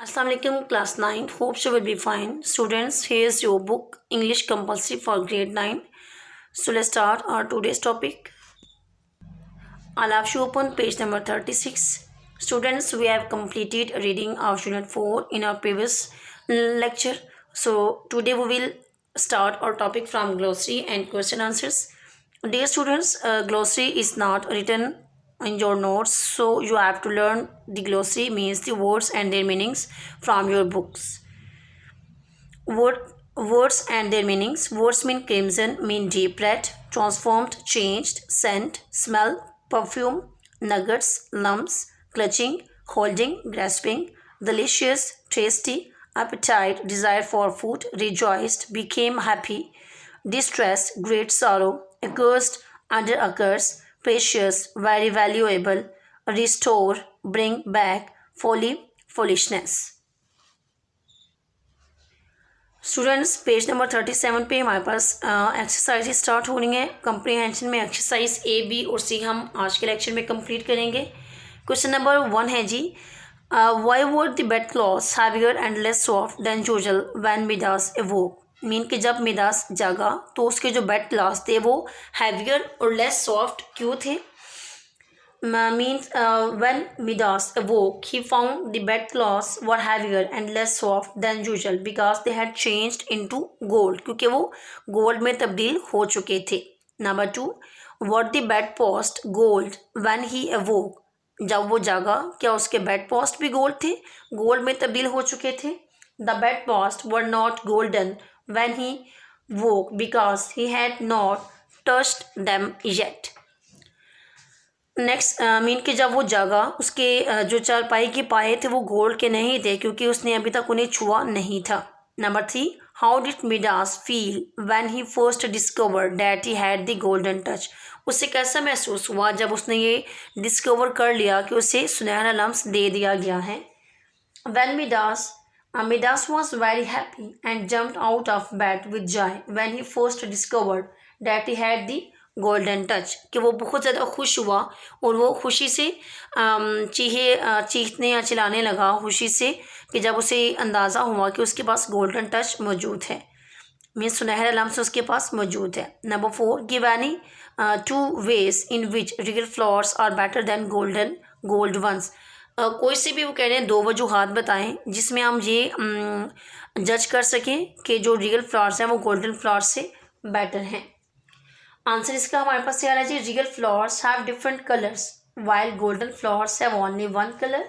Assalamu alaikum, class 9. Hope you will be fine. Students, here's your book English Compulsory for grade 9. So let's start our today's topic. I'll have you open page number 36. Students, we have completed reading of unit 4 in our previous lecture. So today we will start our topic from glossary and question answers. Dear students, glossary is not written in your notes, so you have to learn the glossary means the words and their meanings from your books. Words and their meanings. Words mean crimson, mean deep red, transformed, changed, scent, smell, perfume, nuggets, lumps, clutching, holding, grasping, delicious, tasty, appetite, desire for food, rejoiced, became happy, distress, great sorrow, accursed, under a curse, precious, very valuable, restore, bring back, folly, foolishness. Students page number 37 पे हमारे पास exercise start हो रही है। Comprehension में exercise ए, B और सी हम आज के लेक्चर में कंप्लीट करेंगे। क्वेश्चन नंबर 1 है जी, why were the bed clothes heavier and less soft than usual when Midas awoke. Mean कि जब मिडास जागा तो उसके जो बेड क्लॉथ्स थे वो हैवियर और लेस सॉफ्ट क्यों थे। Means when Midas awoke, he found the bedclothes were heavier and less soft than usual because they had changed into gold, क्योंकि वो गोल्ड में तब्दील हो चुके थे। Number 2, what the bedpost gold when he awoke, जब वो जागा क्या उसके bedpost भी गोल्ड थे, गोल्ड में तब्दील हो चुके थे। The bedpost were not golden when he woke because he had not touched them yet. Next mean कि जब वो जागा उसके जो चारपाई के पाए थे वो गोल्ड के नहीं थे क्योंकि उसने अभी तक उन्हें छुआ नहीं था। Number 3, how did Midas feel when he first discover that he had the golden touch. उसे कैसा महसूस हुआ जब उसने ये डिस्कवर कर लिया कि उसे सुनहरा लम्स दे दिया गया है। When Midas was very happy and jumped out of bed with Joy when he first discovered that he had the golden touch, कि वो बहुत ज़्यादा खुश हुआ और वो खुशी से चीखने या चिल्लाने लगा खुशी से कि जब उसे अंदाज़ा हुआ कि उसके पास गोल्डन टच मौजूद है, मीन्स सुनहरा लम्स उसके पास मौजूद है। Number 4, give any 2 ways in which real flowers are better than gold ones. कोई से भी वो कह रहे हैं 2 वजूहात बताएं जिसमें हम ये जज कर सकें कि जो रियल फ्लावर्स हैं वो गोल्डन फ्लावर्स से बेटर हैं। आंसर इसका हमारे पास तैयार है जी, real flowers have different colours while golden flowers have only one colour.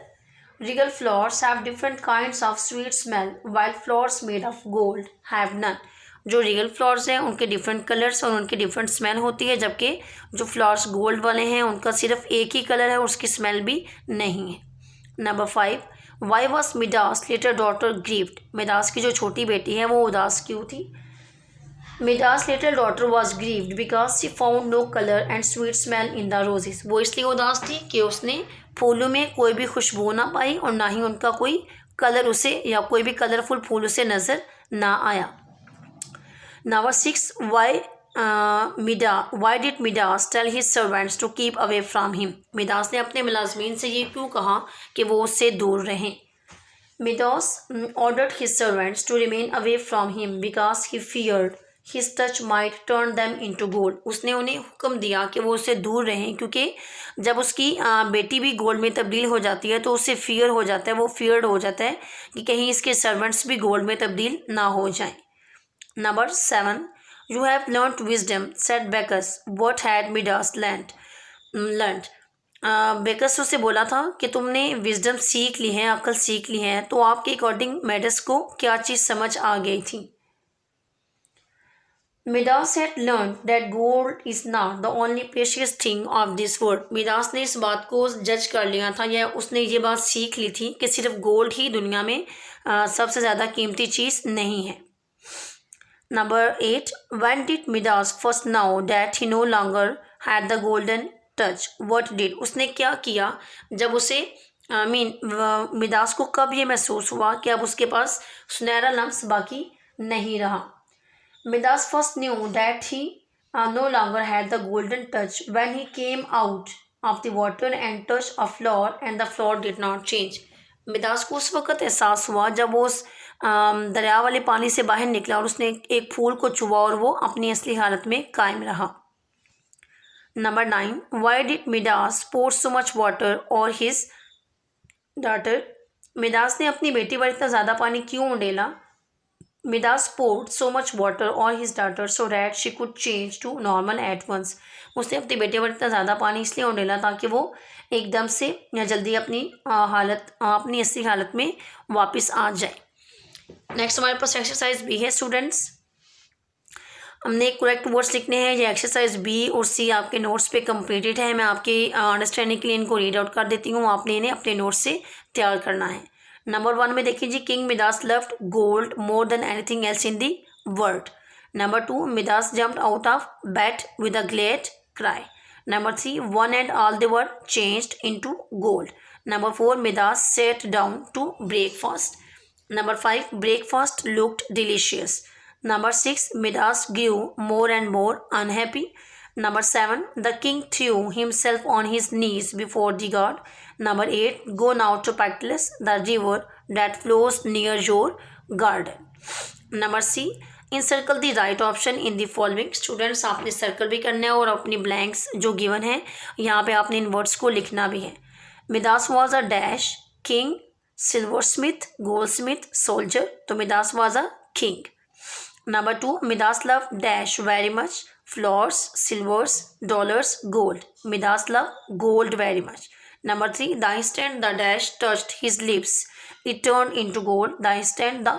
Real flowers have different kinds of sweet smell while flowers made of gold have none. जो real flowers हैं उनके डिफरेंट कलर्स और उनकी different smell होती है, जबकि जो flowers gold वाले हैं उनका सिर्फ एक ही कलर है और उसकी स्मेल भी नहीं है। Number 5, why was Midas little daughter grieved. Midas की जो छोटी बेटी है वो उदास क्यों थी। Midas' little daughter was grieved because she found no color and sweet smell in the roses. वो इसलिए उदास थी कि उसने फूलों में कोई भी खुशबू ना पाई और ना ही उनका कोई कलर उसे या कोई भी कलरफुल फूल उसे नज़र ना आया। Number 6, why did Midas tell his servants to keep away from him? Midas ने अपने मुलाजमीन से ये क्यों कहा कि वो उससे दूर रहें। Midas ordered his servants to remain away from him because he feared his touch might turn them into gold. उसने उन्हें हुक्म दिया कि वो उससे दूर रहें क्योंकि जब उसकी बेटी भी गोल्ड में तब्दील हो जाती है तो उससे फियर हो जाता है, वो फियर्ड हो जाता है कि कहीं इसके सर्वेंट्स भी गोल्ड में तब्दील ना हो जाएं। Number 7, you have learned wisdom said Bacchus what had Midas learned. Bacchus उससे बोला था कि तुमने विजडम सीख ली है, अक्ल सीख ली है, तो आपके अकॉर्डिंग मिडास को क्या चीज़ समझ आ गई थी। Midas had learned that gold is not the only precious thing of this world. Midas ने इस बात को जज कर लिया था या उसने ये बात सीख ली थी कि सिर्फ गोल्ड ही दुनिया में सबसे ज़्यादा कीमती चीज़ नहीं है। Number 8, when did Midas first know that he no longer had the golden touch? What did? उसने क्या किया जब उसे मिडास को कब ये महसूस हुआ कि अब उसके पास सुनहरा लम्स बाकी नहीं रहा। Midas first knew that he no longer had the golden touch when he came out of the water and touched a flower and the flower did not change. Midas को उस वक़्त एहसास हुआ जब वो उस दरिया वाले पानी से बाहर निकला और उसने एक फूल को छुआ और वो अपनी असली हालत में कायम रहा। Number 9, why did Midas pour so much water over his daughter? Midas ने अपनी बेटी पर इतना ज़्यादा पानी क्यों उंडेला? Midas poured so much water on his daughter so that she could change to normal at once. उसने अपनी बेटी पर इतना ज़्यादा पानी इसलिए उंडेला ताकि वो एकदम से या जल्दी अपनी असली हालत में वापस आ जाए। नेक्स्ट हमारे पास एक्सरसाइज बी है स्टूडेंट्स। हमने करेक्ट वर्ड्स लिखने हैं। ये एक्सरसाइज बी और सी आपके नोट्स पे कंप्लीटेड है। मैं आपके अंडरस्टैंडिंग के लिए इनको रीड आउट कर देती हूँ। आपने इन्हें अपने नोट्स से तैयार करना है। नंबर 1 में देखिए जी, king Midas loved gold more than anything else in the world. Number 2, Midas jumped out of bed with a great cry. Number 3, one and all they were changed into gold. Number 4, Midas sat down to breakfast. Number 5, breakfast looked delicious. Number 6, Midas grew more and more unhappy. Number 7, the king threw himself on his knees before the god. Number 8, go now to Pactolus, the river that flows near your garden. Number C, encircle the right option in the following. Students आपने circle भी करना है और अपनी blanks जो given है यहाँ पे आपने इन वर्ड्स को लिखना भी है। Midas was a dash king, silversmith, goldsmith, soldier. तो Midas was a king. Number 2, Midas loved dash very much, flowers, silvers, dollars, gold. Midas loved gold very much. Number 3, the instant the dash touched his lips, it turned into gold. The instant the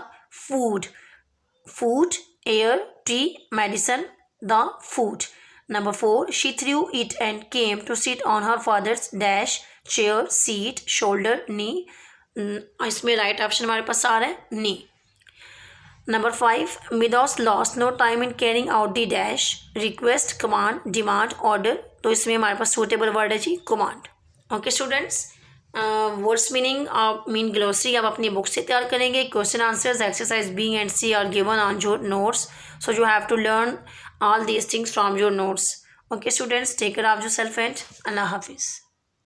food, air, tea, medicine, the food. Number 4, she threw it and came to sit on her father's dash chair, seat, shoulder, knee. इसमें right option हमारे पास आ रहा है knee. Number 5, Midas lost no time in carrying out the dash, request, command, demand, order. तो इसमें हमारे पास सूटेबल वर्ड है जी command. Okay students, words meaning आप मीन ग्लोसरी आप अपनी बुक से तैयार करेंगे। Question answers exercise B and C are given on your notes, so you have to learn all these things from your notes. Okay students, take care of yourself and अल्लाह हाफिज़।